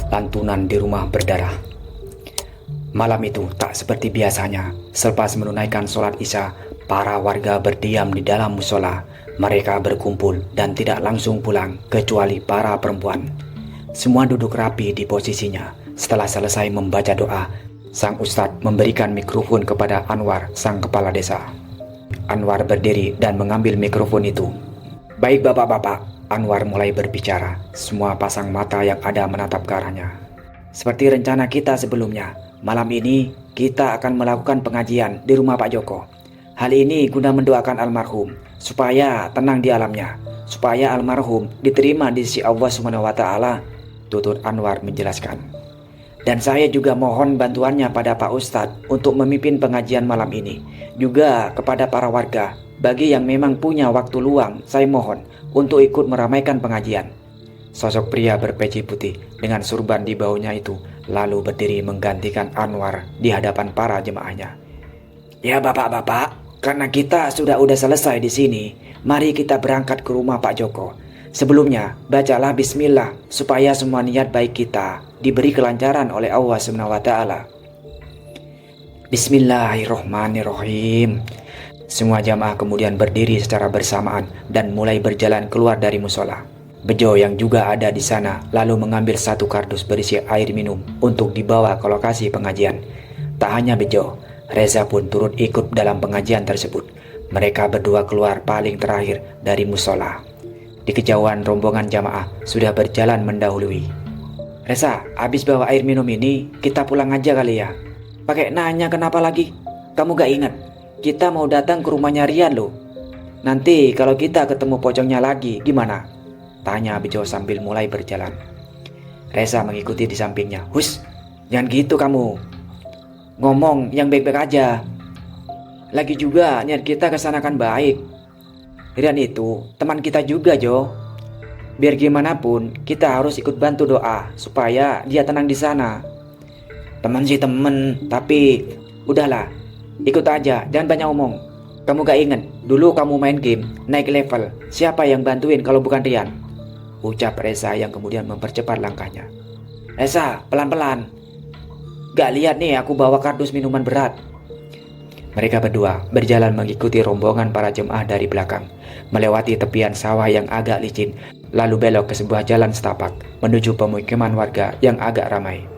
Lantunan di rumah berdarah. Malam itu tak seperti biasanya. Selepas menunaikan sholat isya, para warga berdiam di dalam musola. Mereka berkumpul dan tidak langsung pulang kecuali para perempuan. Semua duduk rapi di posisinya. Setelah selesai membaca doa, sang ustadz memberikan mikrofon kepada Anwar, sang kepala desa. Anwar berdiri dan mengambil mikrofon itu. "Baik bapak-bapak," Anwar mulai berbicara. Semua pasang mata yang ada menatap ke arahnya. "Seperti rencana kita sebelumnya, malam ini kita akan melakukan pengajian di rumah Pak Joko. Hal ini guna mendoakan almarhum supaya tenang di alamnya, supaya almarhum diterima di sisi Allah SWT," tutur Anwar menjelaskan. "Dan saya juga mohon bantuannya pada Pak Ustadz untuk memimpin pengajian malam ini. Juga kepada para warga, bagi yang memang punya waktu luang, saya mohon untuk ikut meramaikan pengajian." Sosok pria berpeci putih dengan surban di baunya itu lalu berdiri menggantikan Anwar di hadapan para jemaahnya. "Ya bapak-bapak, karena kita sudah selesai di sini, mari kita berangkat ke rumah Pak Joko. Sebelumnya, bacalah bismillah supaya semua niat baik kita diberi kelancaran oleh Allah SWT. Bismillahirrohmanirrohim." Semua jamaah kemudian berdiri secara bersamaan dan mulai berjalan keluar dari musola. Bejo yang juga ada di sana lalu mengambil satu kardus berisi air minum untuk dibawa ke lokasi pengajian. Tak hanya Bejo, Reza pun turut ikut dalam pengajian tersebut. Mereka berdua keluar paling terakhir dari musola. Di kejauhan rombongan jamaah sudah berjalan mendahului. "Reza, habis bawa air minum ini, kita pulang aja kali ya. Pakai nanya kenapa lagi? Kamu gak ingat? Kita mau datang ke rumahnya Rian loh. Nanti kalau kita ketemu pocongnya lagi gimana?" tanya Bejo sambil mulai berjalan. Reza mengikuti di sampingnya. "Hus, jangan gitu kamu. Ngomong yang baik-baik aja. Lagi juga niat kita kesana kan baik. Rian itu teman kita juga, Jo. Biar gimana pun kita harus ikut bantu doa supaya dia tenang di sana. Teman sih temen, tapi udahlah. Ikut aja, jangan banyak omong. Kamu gak inget, dulu kamu main game, naik level. Siapa yang bantuin kalau bukan Rian?" ucap Reza yang kemudian mempercepat langkahnya. "Reza, pelan-pelan. Gak lihat nih aku bawa kardus minuman berat." Mereka berdua berjalan mengikuti rombongan para jemaah dari belakang, melewati tepian sawah yang agak licin, lalu belok ke sebuah jalan setapak menuju pemukiman warga yang agak ramai.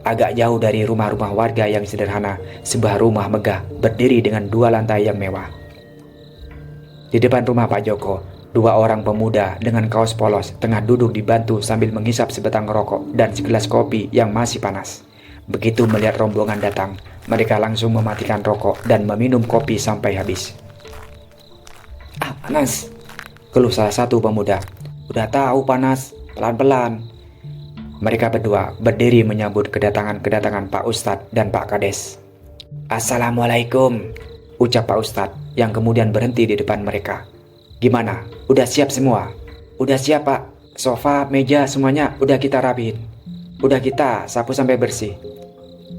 Agak jauh dari rumah-rumah warga yang sederhana, sebuah rumah megah berdiri dengan 2 lantai yang mewah. Di depan rumah Pak Joko, 2 orang pemuda dengan kaos polos tengah duduk dibantu sambil menghisap sebatang rokok dan segelas kopi yang masih panas. Begitu melihat rombongan datang, mereka langsung mematikan rokok dan meminum kopi sampai habis. "Ah, panas," keluh salah satu pemuda. "Udah tahu panas, pelan-pelan." Mereka berdua berdiri menyambut kedatangan Pak Ustadz dan Pak Kades. "Assalamualaikum," ucap Pak Ustadz yang kemudian berhenti di depan mereka. "Gimana? Udah siap semua?" "Udah siap Pak, sofa, meja semuanya udah kita rapihin. Udah kita sapu sampai bersih.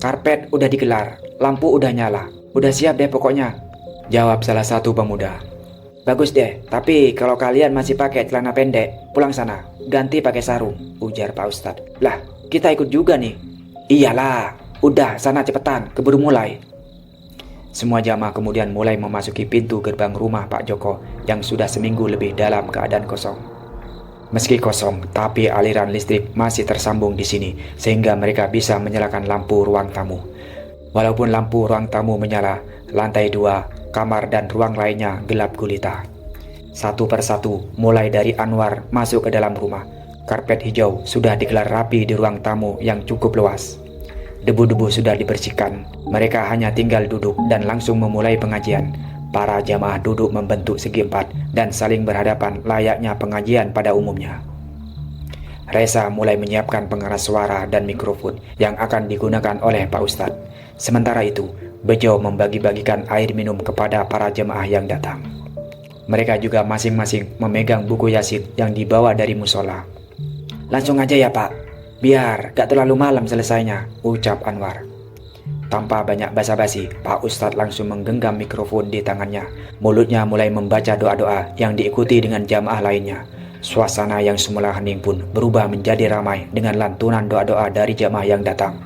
Karpet udah digelar, lampu udah nyala. Udah siap deh pokoknya," jawab salah satu pemuda. "Bagus deh, tapi kalau kalian masih pakai celana pendek, pulang sana, ganti pakai sarung," ujar Pak Ustadz. "Lah, kita ikut juga nih." "Iyalah, udah sana cepetan, keburu mulai." Semua jamaah kemudian mulai memasuki pintu gerbang rumah Pak Joko yang sudah seminggu lebih dalam keadaan kosong. Meski kosong, tapi aliran listrik masih tersambung di sini sehingga mereka bisa menyalakan lampu ruang tamu. Walaupun lampu ruang tamu menyala, lantai 2, kamar dan ruang lainnya gelap gulita. Satu persatu, mulai dari Anwar masuk ke dalam rumah. Karpet hijau sudah digelar rapi di ruang tamu yang cukup luas. Debu-debu sudah dibersihkan. Mereka hanya tinggal duduk dan langsung memulai pengajian. Para jamaah duduk membentuk segi 4 dan saling berhadapan layaknya pengajian pada umumnya. Reza mulai menyiapkan pengeras suara dan mikrofon yang akan digunakan oleh Pak Ustadz. Sementara itu, Bejo membagi-bagikan air minum kepada para jemaah yang datang. Mereka juga masing-masing memegang buku Yasin yang dibawa dari musola. "Langsung aja ya Pak, biar gak terlalu malam selesainya," ucap Anwar. Tanpa banyak basa-basi, Pak Ustadz langsung menggenggam mikrofon di tangannya. Mulutnya mulai membaca doa-doa yang diikuti dengan jamaah lainnya. Suasana yang semula hening pun berubah menjadi ramai dengan lantunan doa-doa dari jamaah yang datang.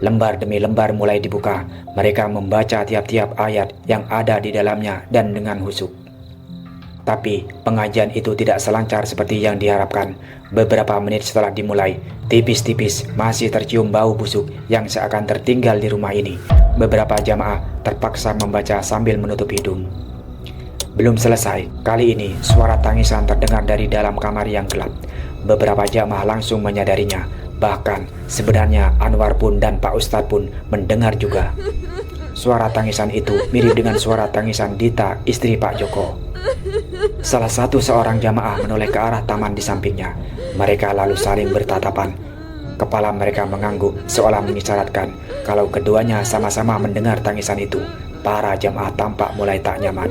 Lembar demi lembar mulai dibuka, mereka membaca tiap-tiap ayat yang ada di dalamnya dan dengan khusyuk. Tapi pengajian itu tidak selancar seperti yang diharapkan. Beberapa menit setelah dimulai, tipis-tipis masih tercium bau busuk yang seakan tertinggal di rumah ini. Beberapa jamaah terpaksa membaca sambil menutup hidung. Belum selesai, kali ini suara tangisan terdengar dari dalam kamar yang gelap. Beberapa jamaah langsung menyadarinya. Bahkan sebenarnya Anwar pun dan Pak Ustadz pun mendengar juga. Suara tangisan itu mirip dengan suara tangisan Dita, istri Pak Joko. Salah satu seorang jamaah menoleh ke arah taman di sampingnya. Mereka lalu saling bertatapan. Kepala mereka mengangguk seolah mengisyaratkan kalau keduanya sama-sama mendengar tangisan itu. Para jamaah tampak mulai tak nyaman.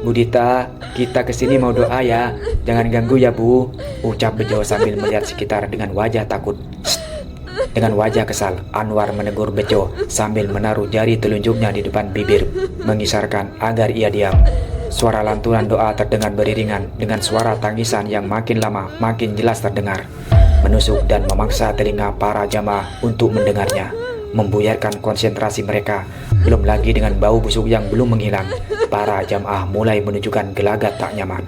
"Bu Dita, kita kesini mau doa ya. Jangan ganggu ya Bu," ucap Bejo sambil melihat sekitar dengan wajah takut. "Shh." Dengan wajah kesal, Anwar menegur Bejo sambil menaruh jari telunjuknya di depan bibir, mengisarkan agar ia diam. Suara lantunan doa terdengar beriringan dengan suara tangisan yang makin lama makin jelas terdengar, menusuk dan memaksa telinga para jamaah untuk mendengarnya, membuyarkan konsentrasi mereka. Belum lagi dengan bau busuk yang belum menghilang, para jamaah mulai menunjukkan gelagat tak nyaman.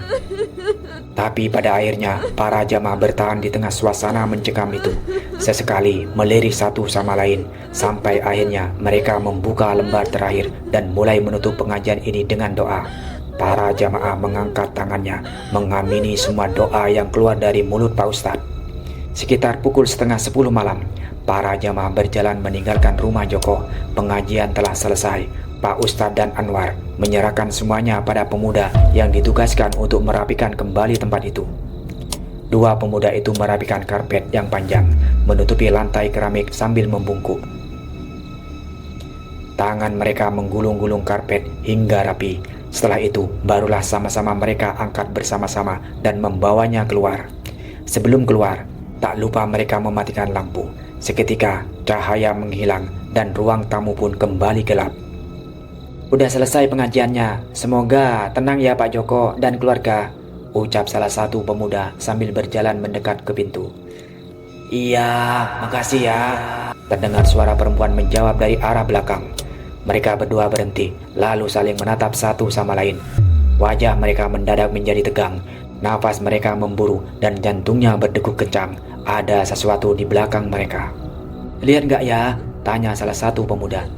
Tapi pada akhirnya, para jamaah bertahan di tengah suasana mencekam itu, sesekali melirik satu sama lain, sampai akhirnya mereka membuka lembar terakhir dan mulai menutup pengajian ini dengan doa. Para jamaah mengangkat tangannya, mengamini semua doa yang keluar dari mulut Pak Ustadz. Sekitar pukul 9:30 malam, para jamaah berjalan meninggalkan rumah Joko. Pengajian telah selesai. Pak Ustadz dan Anwar menyerahkan semuanya pada pemuda yang ditugaskan untuk merapikan kembali tempat itu. Dua pemuda itu merapikan karpet yang panjang, menutupi lantai keramik sambil membungkuk. Tangan mereka menggulung-gulung karpet hingga rapi. Setelah itu, barulah sama-sama mereka angkat bersama-sama dan membawanya keluar. Sebelum keluar, tak lupa mereka mematikan lampu. Seketika, cahaya menghilang dan ruang tamu pun kembali gelap. "Udah selesai pengajiannya. Semoga tenang ya Pak Joko dan keluarga," ucap salah satu pemuda sambil berjalan mendekat ke pintu. "Iya, makasih ya," terdengar suara perempuan menjawab dari arah belakang. Mereka berdua berhenti, lalu saling menatap satu sama lain. Wajah mereka mendadak menjadi tegang. Nafas mereka memburu dan jantungnya berdegup kencang. Ada sesuatu di belakang mereka. "Lihat nggak ya?" tanya salah satu pemuda.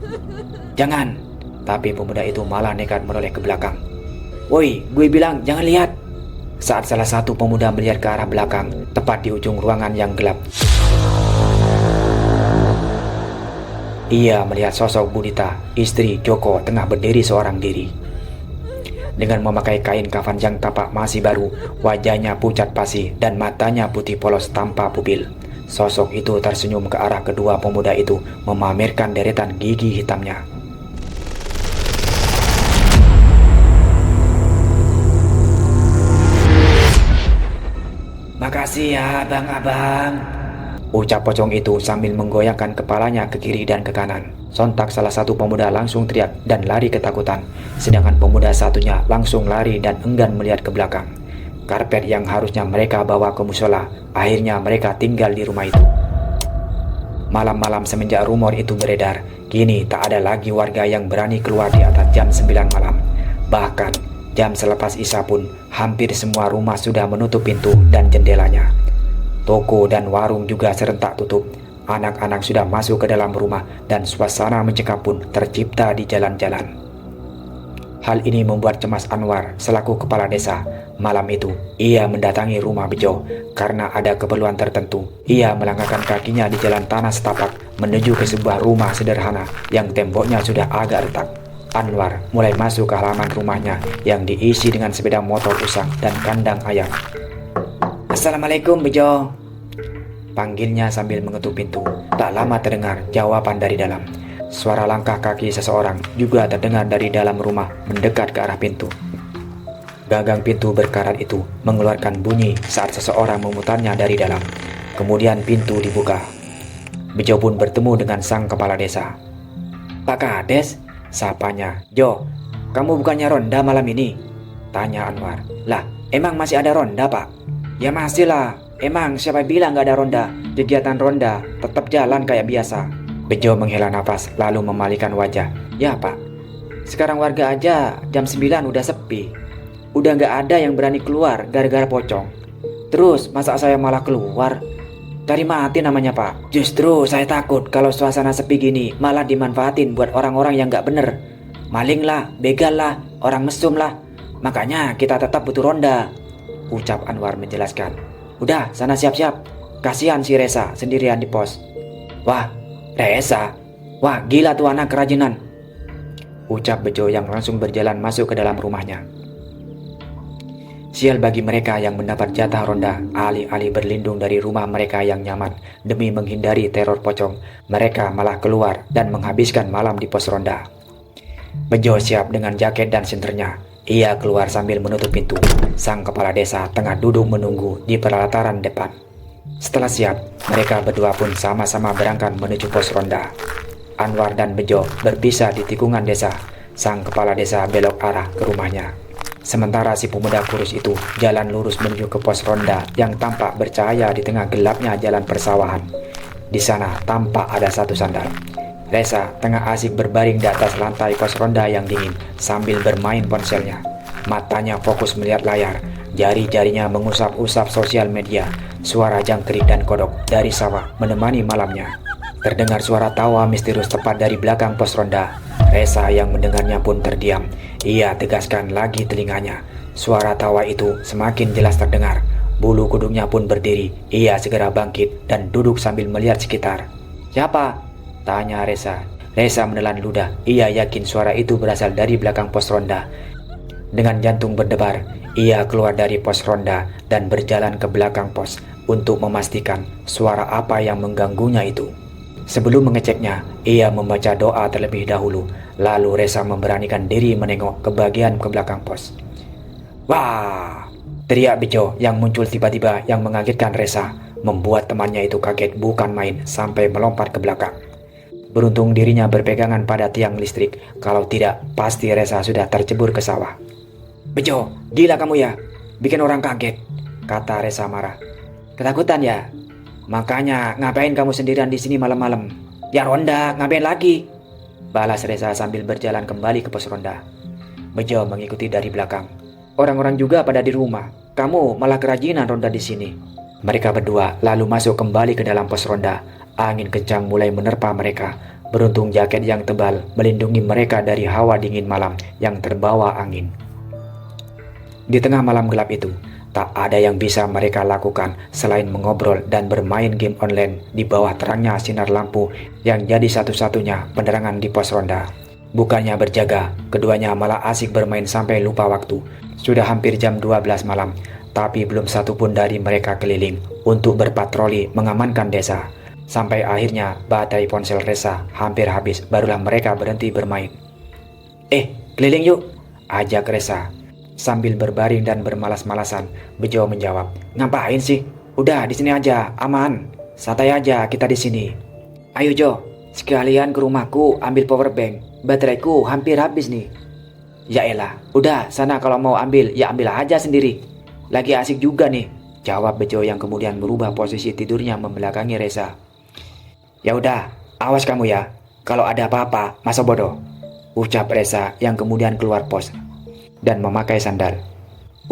"Jangan!" Tapi pemuda itu malah nekat menoleh ke belakang. "Woi, gue bilang jangan lihat!" Saat salah satu pemuda melihat ke arah belakang, tepat di ujung ruangan yang gelap, ia melihat sosok Bu Dita, istri Joko, tengah berdiri seorang diri. Dengan memakai kain kafan yang tampak masih baru, wajahnya pucat pasi dan matanya putih polos tanpa pupil. Sosok itu tersenyum ke arah kedua pemuda itu, memamerkan deretan gigi hitamnya. "Makasih ya abang-abang," ucap pocong itu sambil menggoyangkan kepalanya ke kiri dan ke kanan. Sontak salah satu pemuda langsung teriak dan lari ketakutan, sedangkan pemuda satunya langsung lari dan enggan melihat ke belakang. Karpet yang harusnya mereka bawa ke musola, akhirnya mereka tinggal di rumah itu. Malam-malam semenjak rumor itu beredar, kini tak ada lagi warga yang berani keluar di atas jam 9 malam. Bahkan jam selepas Isya pun hampir semua rumah sudah menutup pintu dan jendelanya. Toko dan warung juga serentak tutup. Anak-anak sudah masuk ke dalam rumah dan suasana mencekam pun tercipta di jalan-jalan. Hal ini membuat cemas Anwar selaku kepala desa. Malam itu, ia mendatangi rumah Bejo karena ada keperluan tertentu. Ia melangkahkan kakinya di jalan tanah setapak menuju ke sebuah rumah sederhana yang temboknya sudah agak retak. Anwar mulai masuk ke halaman rumahnya yang diisi dengan sepeda motor usang dan kandang ayam. "Assalamualaikum Bejo," panggilnya sambil mengetuk pintu. Tak lama terdengar jawaban dari dalam. Suara langkah kaki seseorang juga terdengar dari dalam rumah mendekat ke arah pintu. Gagang pintu berkarat itu mengeluarkan bunyi saat seseorang memutarnya dari dalam. Kemudian pintu dibuka. Bejo pun bertemu dengan sang kepala desa. "Pak Kades," sapanya. "Jo, kamu bukannya ronda malam ini?" tanya Anwar. "Lah, Emang masih ada ronda, Pak? Ya masih lah. Emang siapa bilang nggak ada ronda? Kegiatan ronda tetap jalan kayak biasa. Bejo menghela nafas lalu memalingkan wajah. Ya Pak, sekarang warga aja jam 9 udah sepi. Udah nggak ada yang berani keluar gara-gara pocong. Terus masa saya malah keluar? Cari mati namanya Pak. Justru saya takut kalau suasana sepi gini malah dimanfaatin buat orang-orang yang nggak bener. Maling lah, begal lah, orang mesum lah. Makanya kita tetap butuh ronda, ucap Anwar menjelaskan. Udah, sana siap-siap. Kasihan si Resa sendirian di pos. Wah, Resa? Wah, gila tuh anak kerajinan, ucap Bejo yang langsung berjalan masuk ke dalam rumahnya. Sial bagi mereka yang mendapat jatah ronda, alih-alih berlindung dari rumah mereka yang nyaman demi menghindari teror pocong, mereka malah keluar dan menghabiskan malam di pos ronda. Bejo siap dengan jaket dan senternya. Ia keluar sambil menutup pintu. Sang kepala desa tengah duduk menunggu di pelataran depan. Setelah siap, mereka berdua pun sama-sama berangkat menuju pos ronda. Anwar dan Bejo berpisah di tikungan desa. Sang kepala desa belok arah ke rumahnya. Sementara si pemuda kurus itu jalan lurus menuju ke pos ronda yang tampak bercahaya di tengah gelapnya jalan persawahan. Di sana tampak ada satu sandal. Resa tengah asik berbaring di atas lantai pos ronda yang dingin sambil bermain ponselnya. Matanya fokus melihat layar, jari-jarinya mengusap-usap sosial media. Suara jangkrik dan kodok dari sawah menemani malamnya. Terdengar suara tawa misterius tepat dari belakang pos ronda. Resa yang mendengarnya pun terdiam. Ia tegaskan lagi telinganya. Suara tawa itu semakin jelas terdengar. Bulu kuduknya pun berdiri. Ia segera bangkit dan duduk sambil melihat sekitar. Siapa? Tanya Resa. Resa menelan ludah. Ia yakin suara itu berasal dari belakang pos ronda. Dengan jantung berdebar, ia keluar dari pos ronda dan berjalan ke belakang pos untuk memastikan suara apa yang mengganggunya itu. Sebelum mengeceknya, ia membaca doa terlebih dahulu. Lalu Resa memberanikan diri menengok ke bagian ke belakang pos. Wah! Teriak Bejo yang muncul tiba-tiba yang mengagetkan Resa, membuat temannya itu kaget bukan main sampai melompat ke belakang. Beruntung dirinya berpegangan pada tiang listrik, kalau tidak pasti Resa sudah tercebur ke sawah. Bejo, gila kamu ya, bikin orang kaget, kata Resa marah. Ketakutan ya? Makanya ngapain kamu sendirian di sini malam-malam? Ya ronda, ngapain lagi? Balas Resa sambil berjalan kembali ke pos ronda. Bejo mengikuti dari belakang. Orang-orang juga pada di rumah, kamu malah kerajinan ronda di sini. Mereka berdua lalu masuk kembali ke dalam pos ronda. Angin kencang mulai menerpa mereka. Beruntung jaket yang tebal melindungi mereka dari hawa dingin malam yang terbawa angin. Di tengah malam gelap itu, tak ada yang bisa mereka lakukan selain mengobrol dan bermain game online di bawah terangnya sinar lampu yang jadi satu-satunya penerangan di pos ronda. Bukannya berjaga, keduanya malah asik bermain sampai lupa waktu. Sudah hampir jam 12 malam, tapi belum satu pun dari mereka keliling untuk berpatroli mengamankan desa. Sampai akhirnya baterai ponsel Resa hampir habis, barulah mereka berhenti bermain. Keliling yuk, ajak Resa. Sambil berbaring dan bermalas-malasan, Bejo menjawab, ngapain sih? Udah di sini aja, aman. Santai aja kita di sini. Ayo Jo, sekalian ke rumahku ambil power bank. Bateraiku hampir habis nih. Ya elah, udah sana kalau mau ambil, ya ambil aja sendiri. Lagi asik juga nih, jawab Bejo yang kemudian berubah posisi tidurnya membelakangi Resa. Ya udah, awas kamu ya. Kalau ada apa-apa, masa bodoh, ucap Resa yang kemudian keluar pos dan memakai sandal.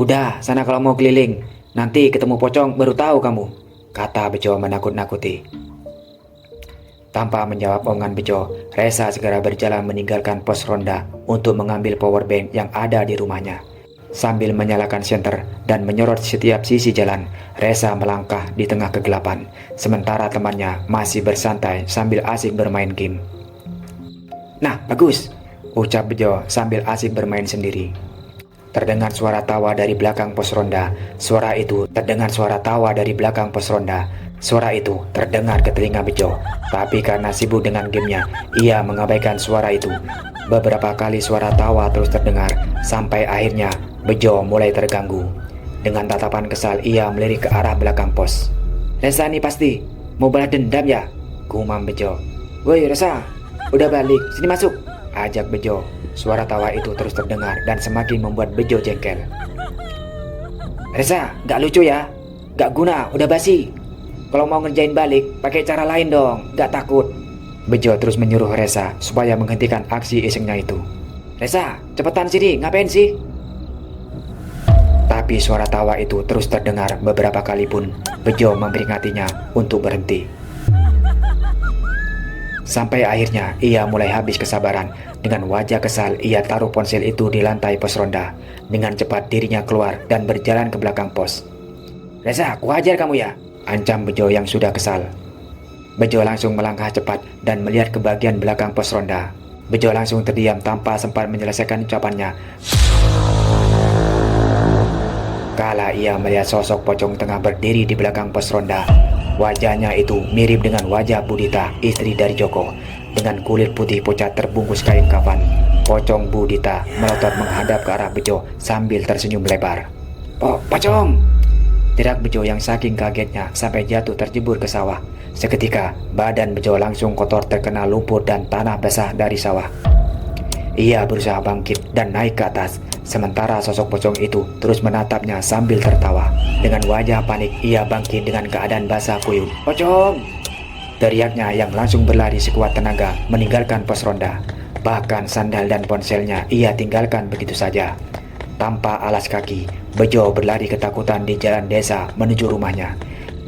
Udah, sana kalau mau keliling. Nanti ketemu pocong baru tahu kamu, kata Bejo menakut-nakuti. Tanpa menjawab omongan Bejo, Resa segera berjalan meninggalkan pos ronda untuk mengambil power bank yang ada di rumahnya. Sambil menyalakan senter dan menyorot setiap sisi jalan, Resa melangkah di tengah kegelapan, sementara temannya masih bersantai sambil asik bermain game. Nah, bagus, ucap Bejo sambil asik bermain sendiri. Terdengar suara tawa dari belakang pos ronda. Suara itu terdengar ke telinga Bejo. Tapi karena sibuk dengan gamenya, ia mengabaikan suara itu. Beberapa kali suara tawa terus terdengar, sampai akhirnya Bejo mulai terganggu. Dengan tatapan kesal ia melirik ke arah belakang pos. Resa nih pasti mau balas dendam ya, gumam Bejo. Woi Resa, udah balik, sini masuk, ajak Bejo. Suara tawa itu terus terdengar dan semakin membuat Bejo jengkel. Reza, gak lucu ya? Gak guna, udah basi. Kalau mau ngerjain balik, pakai cara lain dong, gak takut. Bejo terus menyuruh Reza supaya menghentikan aksi isengnya itu. Reza, cepetan sini, ngapain sih? Tapi suara tawa itu terus terdengar beberapa kali pun Bejo memperingatinya untuk berhenti. Sampai akhirnya ia mulai habis kesabaran. Dengan wajah kesal ia taruh ponsel itu di lantai pos ronda. Dengan cepat dirinya keluar dan berjalan ke belakang pos. Reza, ku hajar kamu ya, ancam Bejo yang sudah kesal. Bejo langsung melangkah cepat dan melihat ke bagian belakang pos ronda. Bejo langsung terdiam tanpa sempat menyelesaikan ucapannya. Kala ia melihat sosok pocong tengah berdiri di belakang pos ronda. Wajahnya itu mirip dengan wajah Budita, istri dari Joko. Dengan kulit putih pucat terbungkus kain kafan, pocong Budita melotot menghadap ke arah Bejo sambil tersenyum lebar. "Oh, pocong!" teriak Bejo yang saking kagetnya sampai jatuh terjebur ke sawah. Seketika, badan Bejo langsung kotor terkena lumpur dan tanah basah dari sawah. Ia berusaha bangkit dan naik ke atas, sementara sosok pocong itu terus menatapnya sambil tertawa. Dengan wajah panik, ia bangkit dengan keadaan basah kuyup. "Pocong!" teriaknya yang langsung berlari sekuat tenaga meninggalkan pos ronda. Bahkan sandal dan ponselnya ia tinggalkan begitu saja. Tanpa alas kaki, Bejo berlari ketakutan di jalan desa menuju rumahnya.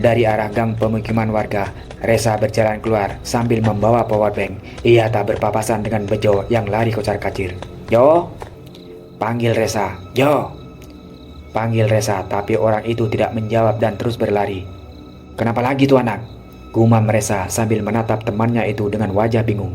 Dari arah gang pemukiman warga, Reza berjalan keluar sambil membawa powerbank. Ia tak berpapasan dengan Bejo yang lari kocar-kacir. "Jo!" panggil Reza. "Jo!" panggil Reza, tapi orang itu tidak menjawab dan terus berlari. "Kenapa lagi tuh anak?" gumam Reza sambil menatap temannya itu dengan wajah bingung.